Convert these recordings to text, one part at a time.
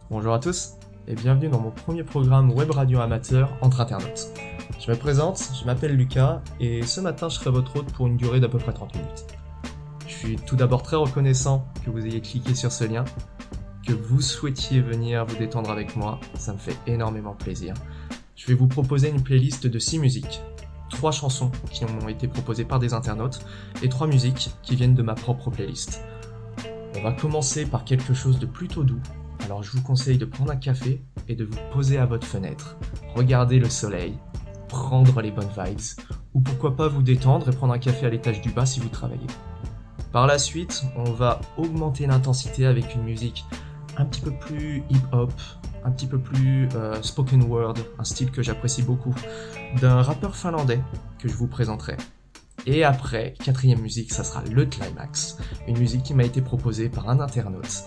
Bonjour à tous et bienvenue dans mon premier programme web radio amateur entre internautes. Je me présente, je m'appelle Lucas et ce matin je serai votre hôte pour une durée d'à peu près 30 minutes. Je suis tout d'abord très reconnaissant que vous ayez cliqué sur ce lien, que vous souhaitiez venir vous détendre avec moi, ça me fait énormément plaisir. Je vais vous proposer une playlist de 6 musiques, 3 chansons qui m'ont été proposées par des internautes et 3 musiques qui viennent de ma propre playlist. On va commencer par quelque chose de plutôt doux. Alors je vous conseille de prendre un café et de vous poser à votre fenêtre, regarder le soleil, prendre les bonnes vibes, ou pourquoi pas vous détendre et prendre un café à l'étage du bas si vous travaillez. Par la suite, on va augmenter l'intensité avec une musique un petit peu plus hip-hop, un petit peu plus spoken word, un style que j'apprécie beaucoup, d'un rappeur finlandais que je vous présenterai. Et après, quatrième musique, ça sera le climax, une musique qui m'a été proposée par un internaute.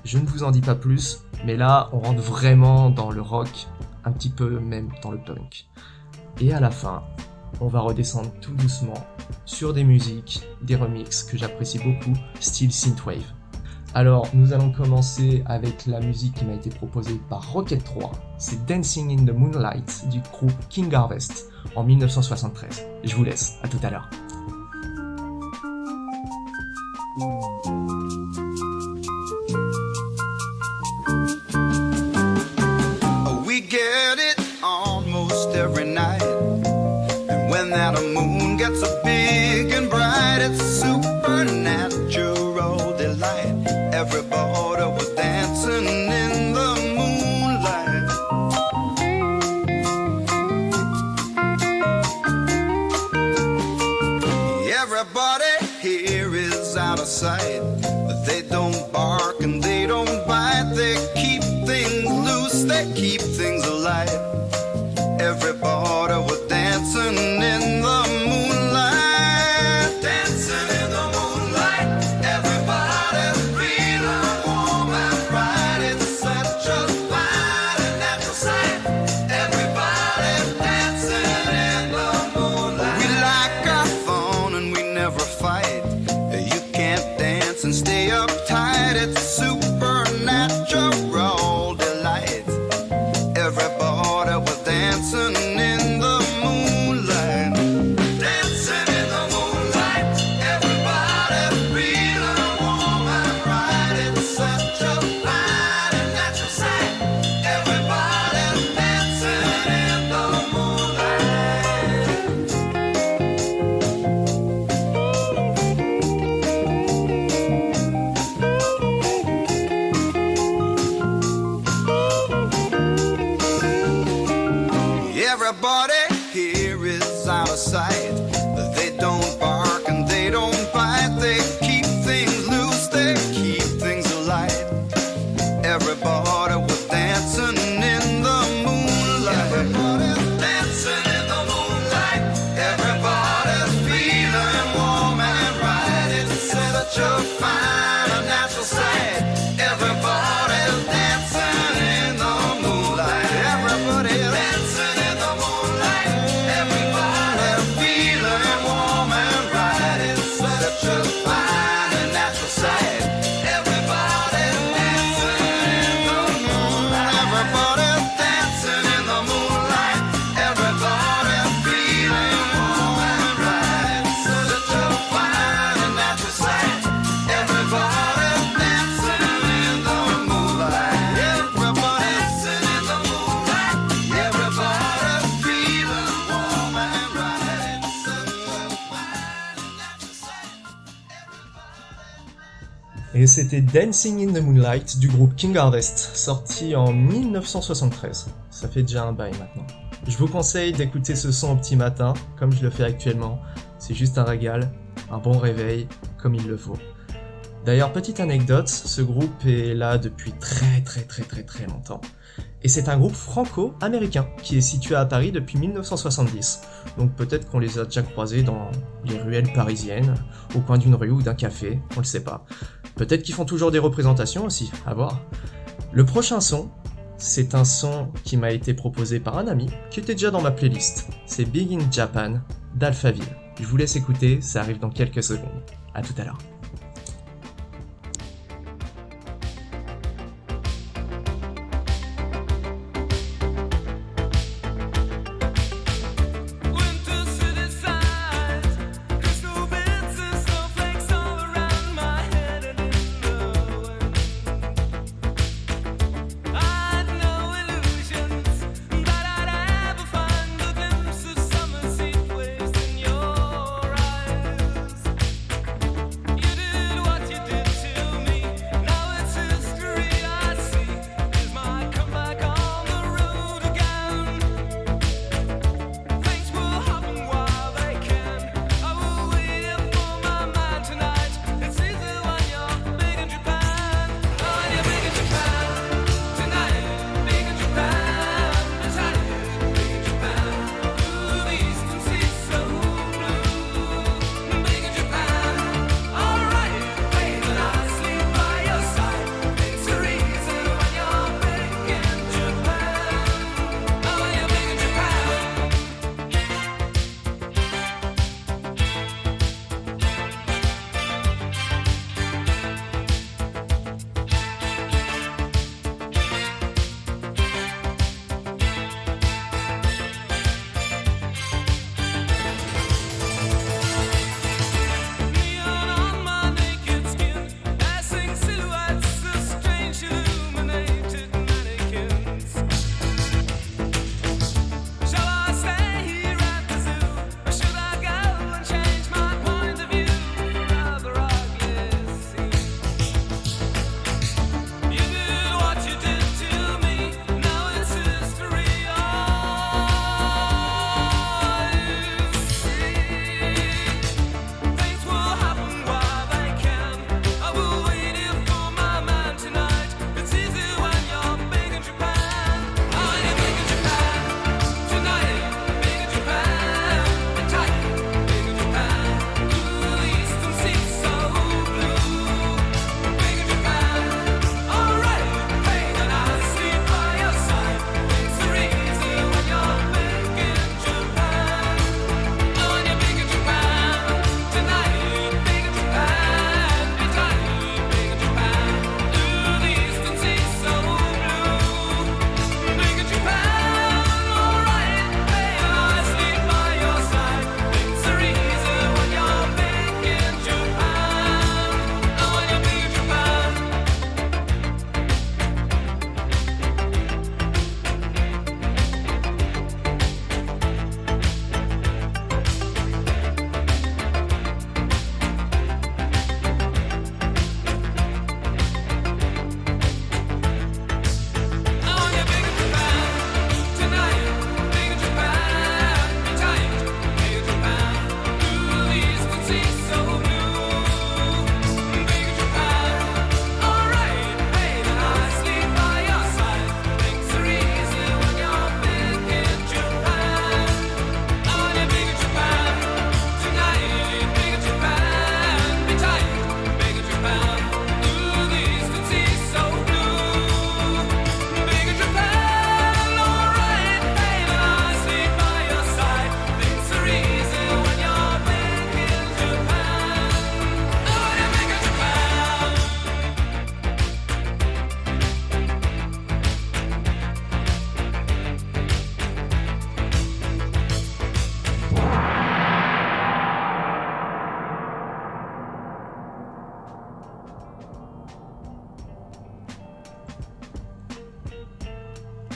Je ne vous en dis pas plus, mais là, on rentre vraiment dans le rock, un petit peu même dans le punk. Et à la fin, on va redescendre tout doucement sur des musiques, des remixes que j'apprécie beaucoup, style synthwave. Alors, nous allons commencer avec la musique qui m'a été proposée par Rocket 3. C'est Dancing in the Moonlight du groupe King Harvest en 1973. Je vous laisse, à tout à l'heure. We get it almost every night, and when that moon gets so big and bright, it's supernatural delight. Everybody was dancing in the moonlight. Everybody here is out of sight, but they don't bark and they don't bite. They keep things loose, they keep things alive. Everybody was dancing in the moonlight, dancing in the moonlight. Everybody's feeling warm and bright. It's such a fine and natural sight. Everybody's dancing in the moonlight. We like our fun and we never fight. You can't dance and stay uptight. It's supernatural delight. Everybody was dancing in the moonlight, dancing in the moonlight. Everybody's feeling warm and bright. It's such a fine and natural sight. Everybody's dancing in the Everybody here is out of sight. They don't bark and they don't bite. They keep things loose, they keep things alive. Everybody was dancing in the moonlight. Everybody's dancing in the moonlight. Everybody's feeling warm and bright. It's such a fine and natural sight. Everybody's dancing in the moonlight. Everybody's dancing in the moonlight. Everybody's feeling warm and bright. It's such a fine and natural sight. Everybody's dancing in the moonlight. Everybody's dancing in the moonlight. Everybody's feeling warm and bright. It's such a fine and natural sight. Everybody's dancing in the moonlight. Everybody's dancing in the moonlight. Everybody's feeling warm and bright. It's such a fine and natural sight. Et c'était Dancing in the Moonlight du groupe King Harvest, sorti en 1973. Ça fait déjà un bail maintenant. Je vous conseille d'écouter ce son au petit matin, comme je le fais actuellement. C'est juste un régal, un bon réveil, comme il le faut. D'ailleurs, petite anecdote, ce groupe est là depuis très longtemps. Et c'est un groupe franco-américain qui est situé à Paris depuis 1970. Donc peut-être qu'on les a déjà croisés dans les ruelles parisiennes, au coin d'une rue ou d'un café, on le sait pas. Peut-être qu'ils font toujours des représentations aussi, à voir. Le prochain son, c'est un son qui m'a été proposé par un ami qui était déjà dans ma playlist. C'est Big in Japan d'Alphaville. Je vous laisse écouter, ça arrive dans quelques secondes. À tout à l'heure.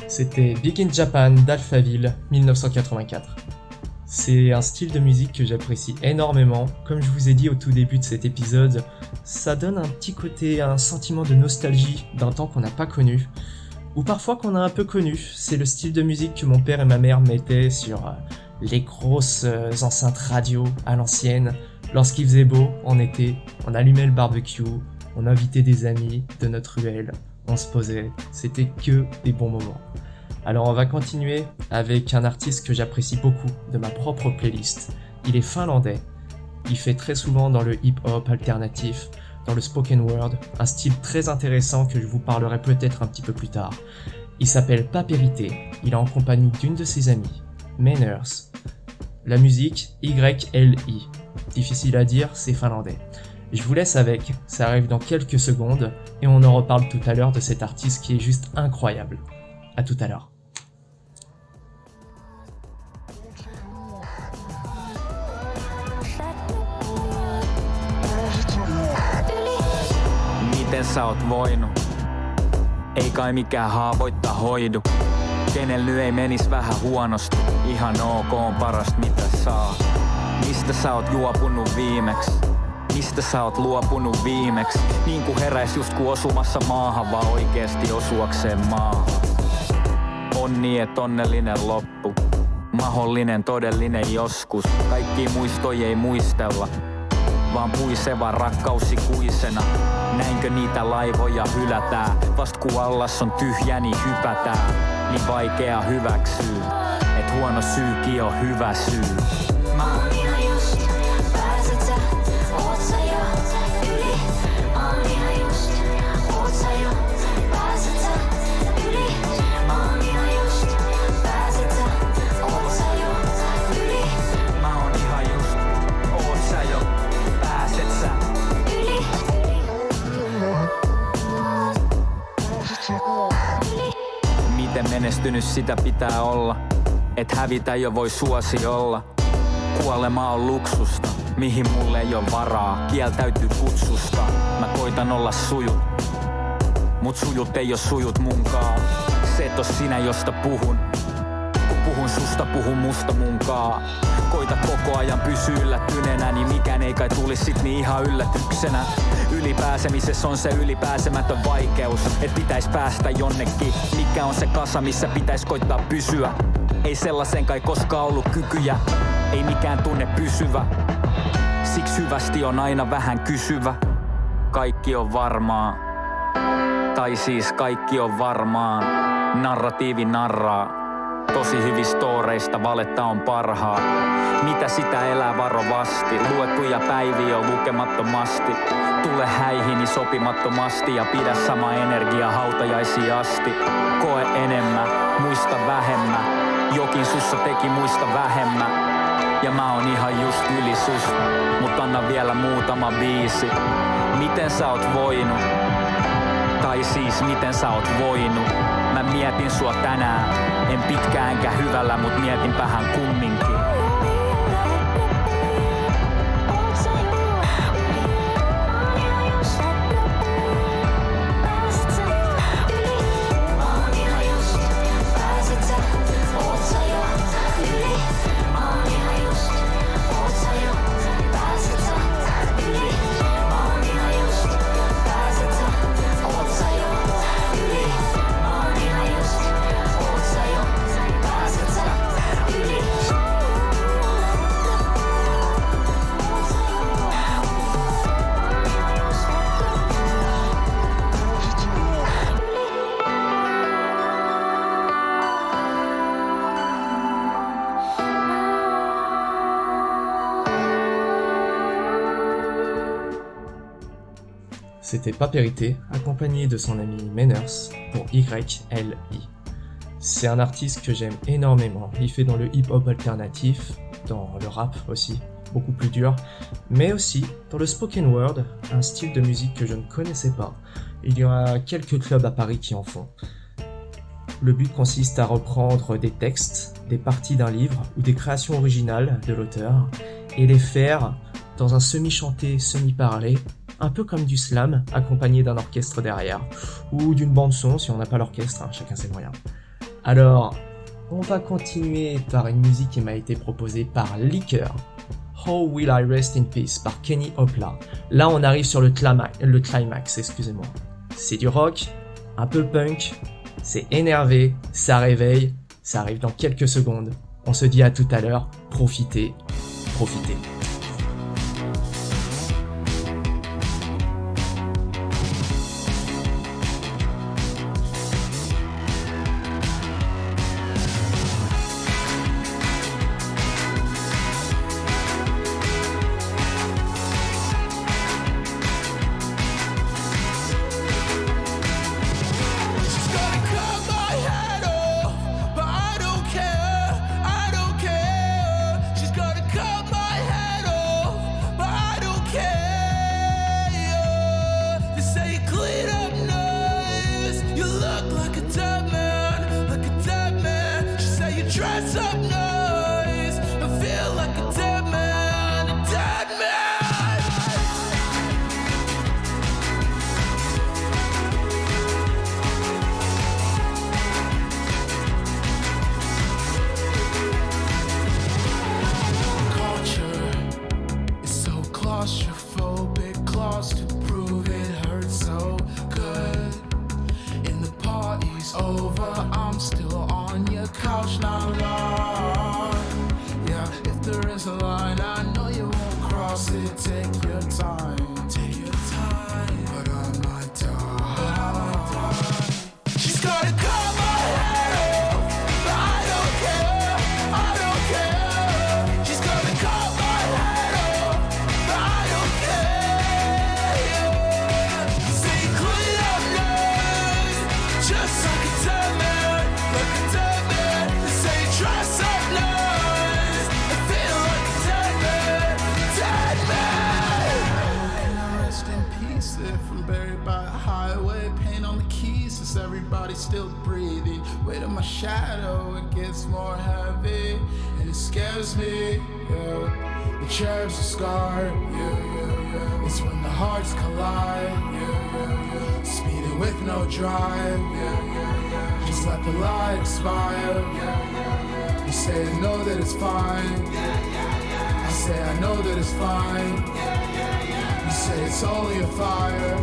C'était Big in Japan d'Alphaville, 1984. C'est un style de musique que j'apprécie énormément. Comme je vous ai dit au tout début de cet épisode, ça donne un petit côté, un sentiment de nostalgie d'un temps qu'on n'a pas connu, ou parfois qu'on a un peu connu. C'est le style de musique que mon père et ma mère mettaient sur les grosses enceintes radio à l'ancienne. Lorsqu'il faisait beau, en été, on allumait le barbecue, on invitait des amis de notre ruelle, on se posait, c'était que des bons moments. Alors on va continuer avec un artiste que j'apprécie beaucoup de ma propre playlist. Il est finlandais, il fait très souvent dans le hip-hop alternatif, dans le spoken word, un style très intéressant que je vous parlerai peut-être un petit peu plus tard. Il s'appelle Papérité, il est en compagnie d'une de ses amies, Meiners. La musique, YLI. Difficile à dire, c'est finlandais. Je vous laisse avec, ça arrive dans quelques secondes, et on en reparle tout à l'heure de cet artiste qui est juste incroyable. À tout à l'heure. Miten sä oot voinut? Ei kai mikään haavoitta hoidu. Kenel nyt ei menis vähän huonosti. Ihan ok on parasta mitä saa. Mistä sä oot juopunut viimeks? Mistä sä oot luopunut viimeks? Niin ku heräis just ku osumassa maahan, vaan oikeesti osuakseen maahan. Onni et onnellinen loppu. Mahdollinen todellinen joskus. Kaikki muistoja ei muistella, vaan puiseva rakkaus ikuisena. Näinkö niitä laivoja hylätään? Vast ku allas on tyhjä, niin hypätään. Niin vaikea hyväksyy, et huono syykin on hyvä syy. Mä oon ihan just, pääset sä, oot sä jo yli. Mä oon ihan just, oot sä jo, pääset sä yli. Mä oon ihan just, pääset sä, oot sä jo yli. Mä oon ihan just, oot sä jo, pääset sä yli. Miten menestynyt sitä pitää olla? Et hävitä jo voi suosi olla. Kuolema on luksusta, mihin mulle ei oo varaa. Kieltäytyy kutsusta, mä koitan olla sujut. Mut sujut ei oo sujut munkaan. Se et oo sinä josta puhun. Kun puhun susta, puhun musta munkaan. Koita koko ajan pysy yllättyneenä, niin mikään ei kai tulis sit niin ihan yllätyksenä. Ylipääsemisessä on se ylipääsemätön vaikeus, et pitäis päästä jonnekin. Mikä on se kasa, missä pitäis koittaa pysyä? Ei sellaisen kai koskaan ollut kykyjä, ei mikään tunne pysyvä. Siksi hyvästi on aina vähän kysyvä. Kaikki on varmaa, tai siis kaikki on varmaan. Narratiivi narraa. Tosi hyvistä storeista valetta on parhaa. Mitä sitä elää varovasti? Luettuja päiviä on lukemattomasti. Tule häihini sopimattomasti ja pidä sama energia hautajaisiin asti. Koe enemmän, muista vähemmän. Jokin sussa teki muista vähemmän. Ja mä oon ihan just yli sus. Mut anna vielä muutama biisi. Miten sä oot voinut? Tai siis miten sä oot voinut? Mä mietin sua tänään. En pitkään enkä hyvällä, mut mietinpähän kumminkin. C'était Papérité, accompagné de son ami Meiners pour YLI. C'est un artiste que j'aime énormément, il fait dans le hip-hop alternatif, dans le rap aussi, beaucoup plus dur, mais aussi dans le spoken word, un style de musique que je ne connaissais pas. Il y a quelques clubs à Paris qui en font. Le but consiste à reprendre des textes, des parties d'un livre ou des créations originales de l'auteur et les faire dans un semi-chanté, semi-parlé, un peu comme du slam, accompagné d'un orchestre derrière, ou d'une bande-son si on n'a pas l'orchestre, chacun ses moyens. Alors, on va continuer par une musique qui m'a été proposée par Liquor. How Will I Rest in Peace par Kenny Hoopla. Là, on arrive sur le climax, excusez-moi. C'est du rock, un peu punk, c'est énervé, ça réveille, ça arrive dans quelques secondes. On se dit à tout à l'heure, profitez. Dress up nice, I feel like a dead man, a dead man. Culture is so claustrophobic, claws to prove it hurts so good. And the party's over, I'm still on your couch, not long. Yeah, if there is a line, I know you won't cross it. Take your time, but I might die. She's gonna cut my head off, but I don't care. She's gonna cut my head off, but I don't care. Say clean up nice, just like a dead man, like a dead man. Say dress up nice, I feel like a dead man, dead man. And I rest in peace if I'm buried by a highway. Pain on the keys as everybody's still breathing. Weight of my shadow, it gets more heavy, and it scares me. Yeah. The cherubs are scarred. Yeah. It's when the hearts collide. Yeah. Speeding with no drive. Yeah. Just let the light expire. You say I know that it's fine. I say I know that it's fine. You say it's only a fire.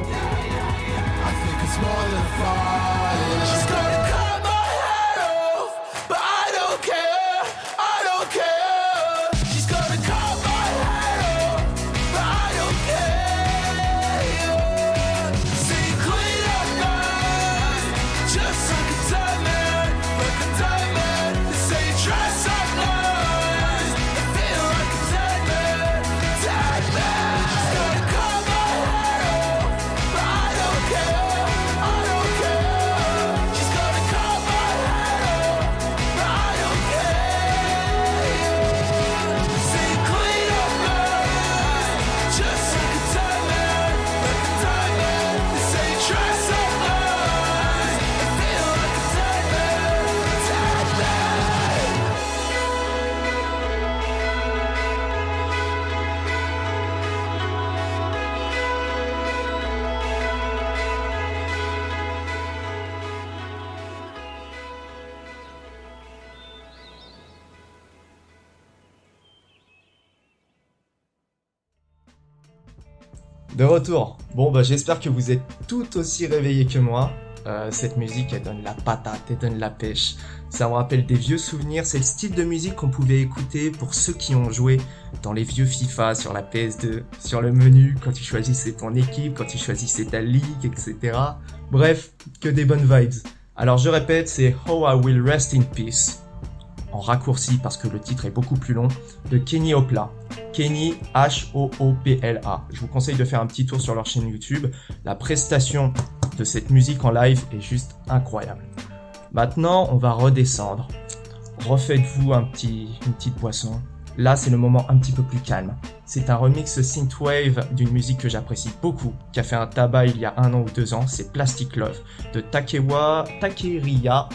I think it's more than a fire. She's gonna cut my head off, but I don't care. I don't care. She's gonna cut my head off, but I don't care. Say clean up nice, just like a dead man, like a dead man. Say dress up nice, I feel like a dead man, dead man. She's gonna cut my head off, but I don't care. I don't care. She's gonna cut my head off, but I don't care. Say clean up nice, just like a dead man, like a dead man. Say dress up nice, I feel like a dead man, dead man. De retour. Bon, j'espère que vous êtes tout aussi réveillés que moi. Cette musique, elle donne la patate, elle donne la pêche. Ça me rappelle des vieux souvenirs. C'est le style de musique qu'on pouvait écouter pour ceux qui ont joué dans les vieux FIFA sur la PS2, sur le menu, quand tu choisissais ton équipe, quand tu choisissais ta ligue, etc. Bref, que des bonnes vibes. Alors je répète, c'est How I Will Rest in Peace, en raccourci parce que le titre est beaucoup plus long, de Kenny Hoopla. Kenny, H-O-O-P-L-A. Je vous conseille de faire un petit tour sur leur chaîne YouTube. La prestation de cette musique en live est juste incroyable. Maintenant, on va redescendre. Refaites-vous une petite boisson. Là, c'est le moment un petit peu plus calme. C'est un remix synthwave d'une musique que j'apprécie beaucoup, qui a fait un tabac il y a 1 an ou 2 ans. C'est Plastic Love de Takeria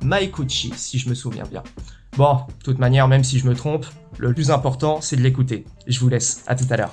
Maekuchi, si je me souviens bien. Bon, de toute manière, même si je me trompe, le plus important, c'est de l'écouter. Je vous laisse, à tout à l'heure.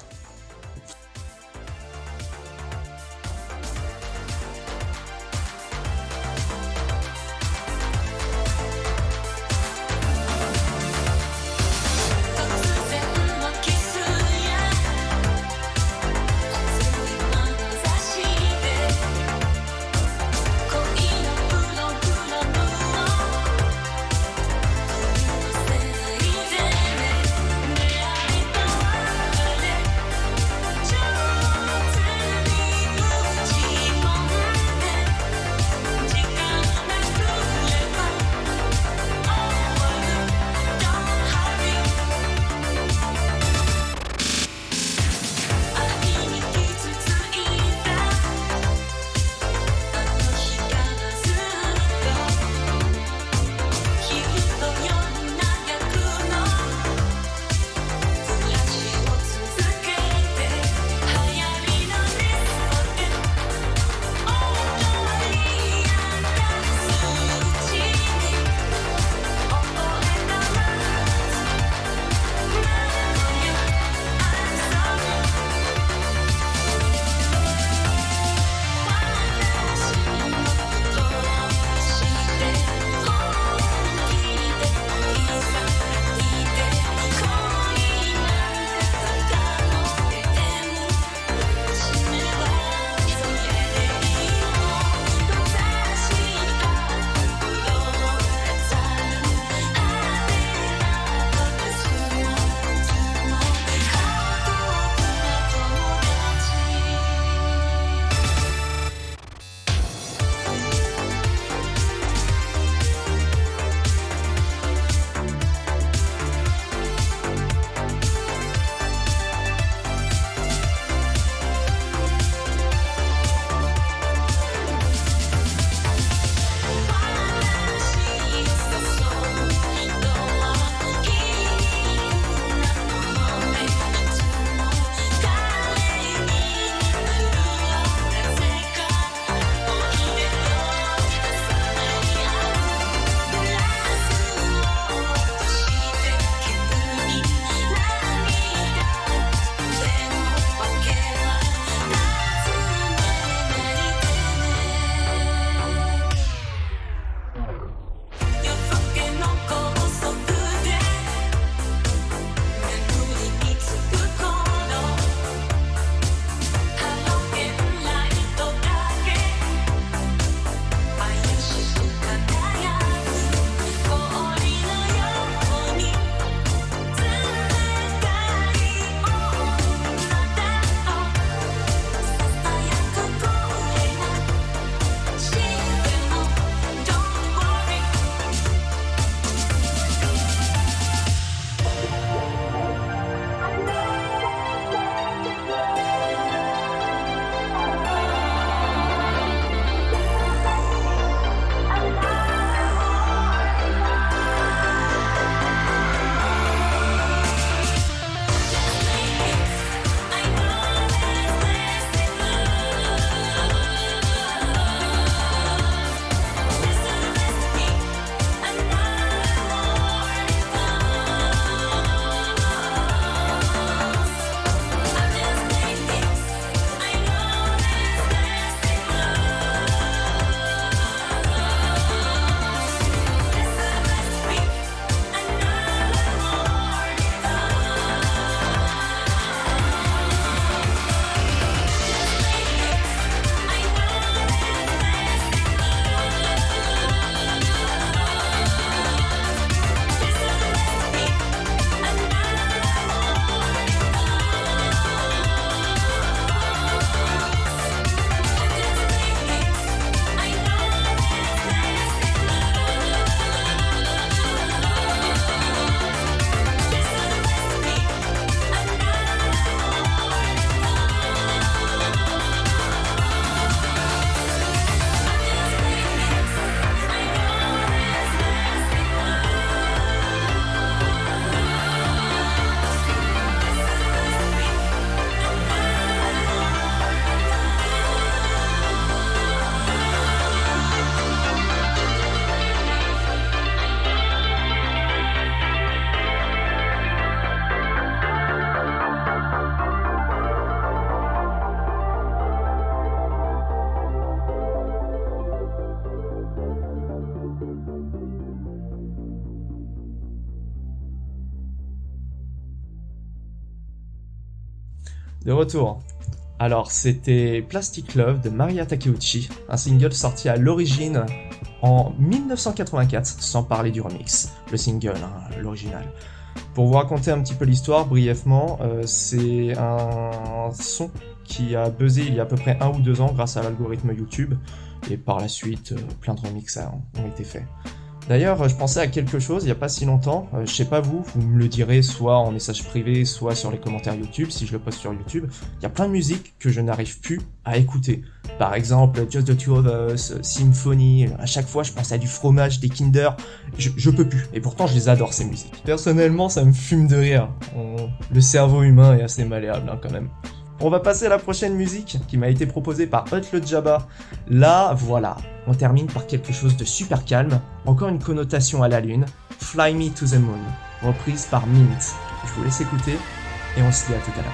De retour. Alors, c'était Plastic Love de Maria Takeuchi, un single sorti à l'origine en 1984, sans parler du remix, le single, l'original. Pour vous raconter un petit peu l'histoire, brièvement, c'est un son qui a buzzé il y a à peu près 1 ou 2 ans grâce à l'algorithme YouTube, et par la suite, plein de remixes ont été faits. D'ailleurs, je pensais à quelque chose il n'y a pas si longtemps, je sais pas vous me le direz soit en message privé, soit sur les commentaires YouTube, si je le poste sur YouTube, il y a plein de musiques que je n'arrive plus à écouter. Par exemple, Just the Two of Us, Symphony, à chaque fois je pense à du fromage, des Kinder, je peux plus, et pourtant je les adore ces musiques. Personnellement, ça me fume de rire, le cerveau humain est assez malléable quand même. On va passer à la prochaine musique qui m'a été proposée par Hot le Jabba. Là, voilà, on termine par quelque chose de super calme, encore une connotation à la lune, Fly Me to the Moon, reprise par Mint. Je vous laisse écouter et on se dit à tout à l'heure.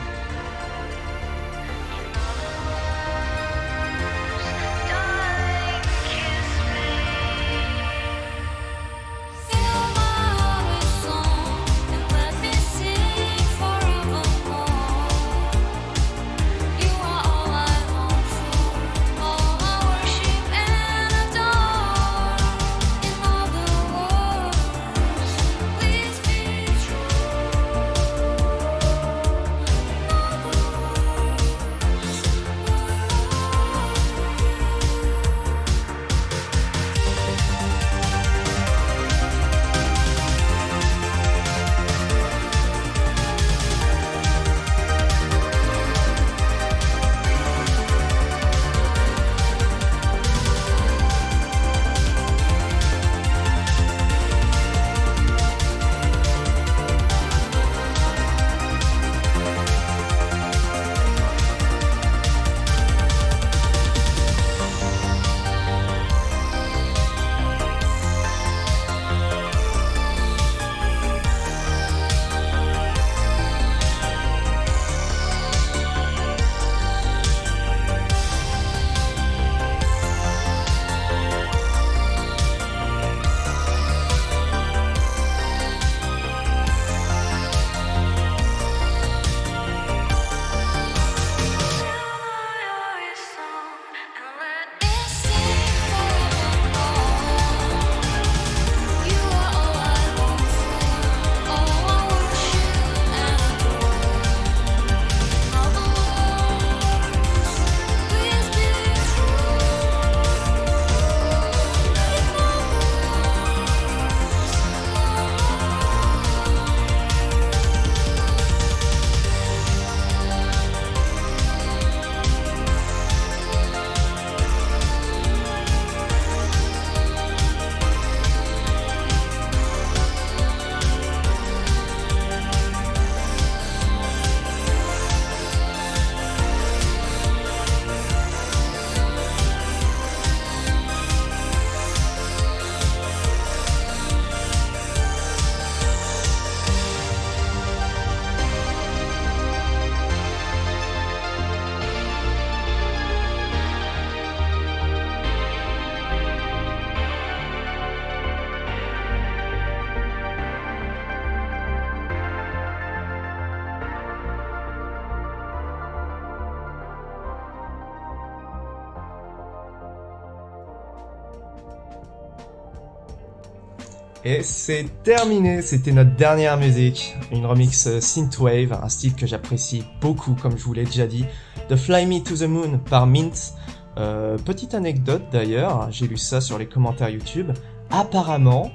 Et c'est terminé, c'était notre dernière musique, une remix synthwave, un style que j'apprécie beaucoup comme je vous l'ai déjà dit, de Fly Me to the Moon par Mint. Petite anecdote d'ailleurs, j'ai lu ça sur les commentaires YouTube, apparemment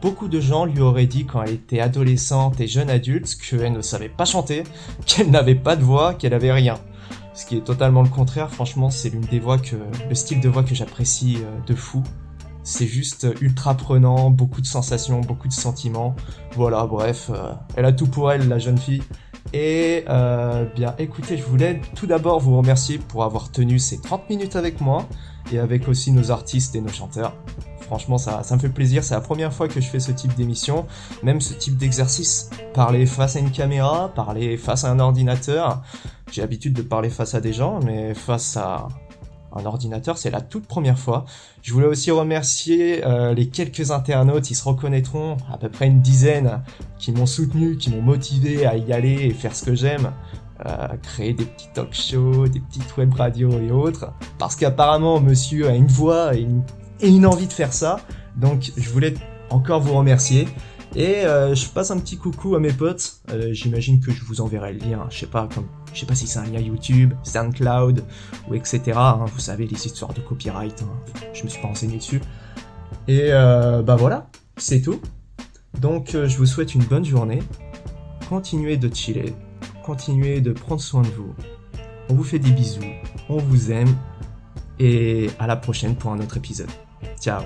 beaucoup de gens lui auraient dit quand elle était adolescente et jeune adulte qu'elle ne savait pas chanter, qu'elle n'avait pas de voix, qu'elle avait rien. Ce qui est totalement le contraire, franchement c'est le style de voix que j'apprécie de fou. C'est juste ultra prenant, beaucoup de sensations, beaucoup de sentiments. Voilà, bref, elle a tout pour elle, la jeune fille. Et bien, écoutez, je voulais tout d'abord vous remercier pour avoir tenu ces 30 minutes avec moi et avec aussi nos artistes et nos chanteurs. Franchement, ça me fait plaisir, c'est la première fois que je fais ce type d'émission, même ce type d'exercice. Parler face à une caméra, parler face à un ordinateur. J'ai l'habitude de parler face à des gens, mais face à un ordinateur, c'est la toute première fois. Je voulais aussi remercier les quelques internautes, ils se reconnaîtront, à peu près une dizaine, qui m'ont soutenu, qui m'ont motivé à y aller et faire ce que j'aime. créer des petits talk shows, des petites web radios et autres, parce qu'apparemment monsieur a une voix et une envie de faire ça, donc je voulais encore vous remercier. Et je passe un petit coucou à mes potes, j'imagine que je vous enverrai le lien, je sais pas si c'est un lien YouTube, SoundCloud, ou etc. Vous savez, les histoires de copyright, je me suis pas renseigné dessus. Et voilà, c'est tout. Donc je vous souhaite une bonne journée, continuez de chiller, continuez de prendre soin de vous, on vous fait des bisous, on vous aime, et à la prochaine pour un autre épisode. Ciao.